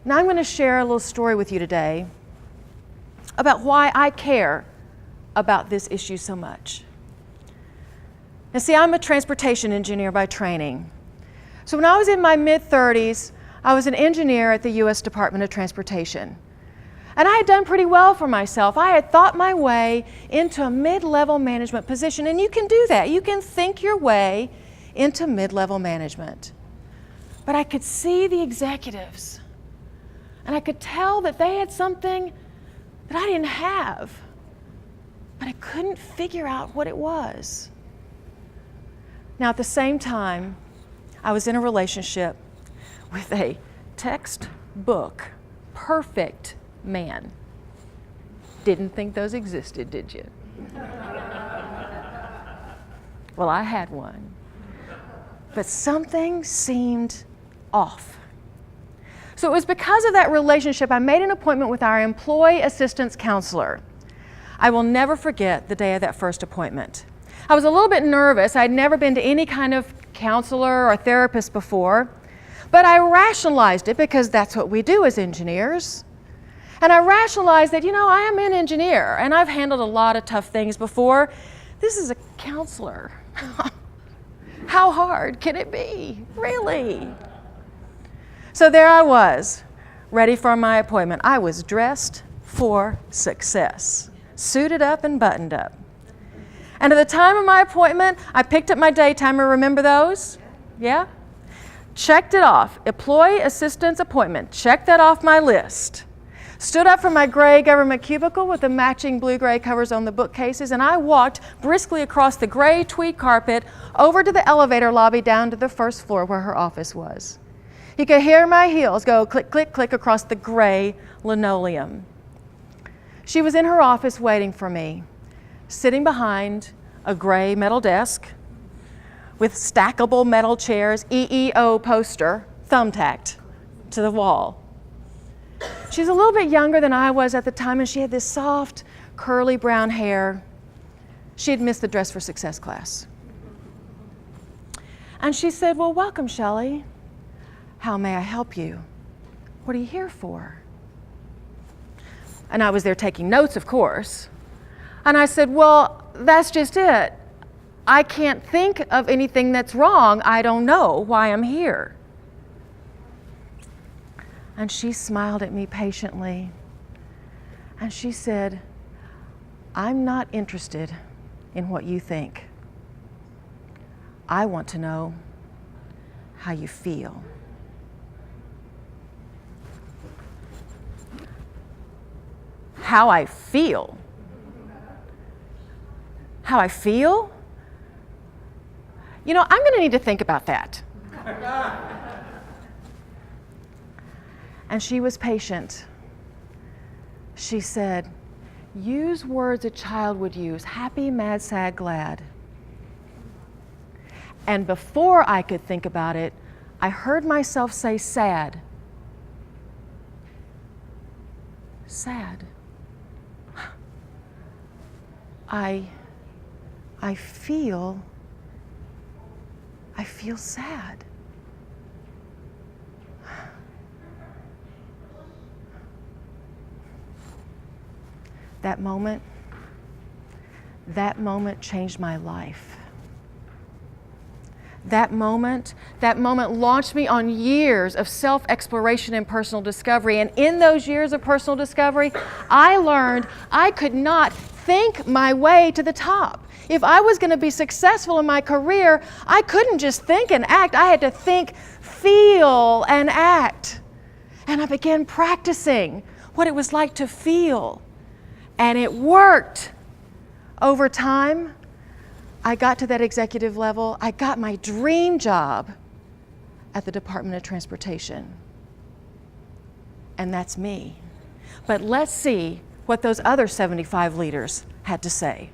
Now I'm going to share a little story with you today about why I care about this issue so much. Now see, I'm a transportation engineer by training. So when I was in my mid-30s, I was an engineer at the U.S. Department of Transportation. And I had done pretty well for myself. I had thought my way into a mid-level management position, and you can do that. You can think your way into mid-level management. But I could see the executives, and I could tell that they had something that I didn't have, but I couldn't figure out what it was. Now, at the same time, I was in a relationship with a textbook perfect man. Didn't think those existed, did you? Well, I had one. But something seemed off. So it was because of that relationship I made an appointment with our employee assistance counselor. I will never forget the day of that first appointment. I was a little bit nervous. I'd never been to any kind of counselor or therapist before, but I rationalized it because that's what we do as engineers. And I rationalized that, I am an engineer and I've handled a lot of tough things before. This is a counselor. How hard can it be, really? So there I was, ready for my appointment. I was dressed for success, suited up and buttoned up. And at the time of my appointment, I picked up my day timer. Remember those? Yeah? Checked it off. Employee assistance appointment. Checked that off my list. Stood up from my gray government cubicle with the matching blue-gray covers on the bookcases, and I walked briskly across the gray tweed carpet over to the elevator lobby down to the first floor where her office was. You could hear my heels go click, click, click across the gray linoleum. She was in her office waiting for me, sitting behind a gray metal desk with stackable metal chairs, EEO poster, thumbtacked to the wall. She was a little bit younger than I was at the time, and she had this soft, curly brown hair. She had missed the Dress for Success class. And she said, "Well, welcome, Shelley. How may I help you? What are you here for?" And I was there taking notes, of course. And I said, "Well, that's just it. I can't think of anything that's wrong. I don't know why I'm here." And she smiled at me patiently. And she said, "I'm not interested in what you think. I want to know how you feel." How I feel? How I feel? I'm going to need to think about that. And she was patient. She said, "Use words a child would use: happy, mad, sad, glad." And before I could think about it, I heard myself say sad. Sad. I feel sad. That moment changed my life. That moment launched me on years of self-exploration and personal discovery. And in those years of personal discovery, I learned I could not think my way to the top. If I was going to be successful in my career, I couldn't just think and act. I had to think, feel, and act. And I began practicing what it was like to feel. And it worked. Over time, I got to that executive level. I got my dream job at the Department of Transportation. And that's me. But let's see what those other 75 leaders had to say.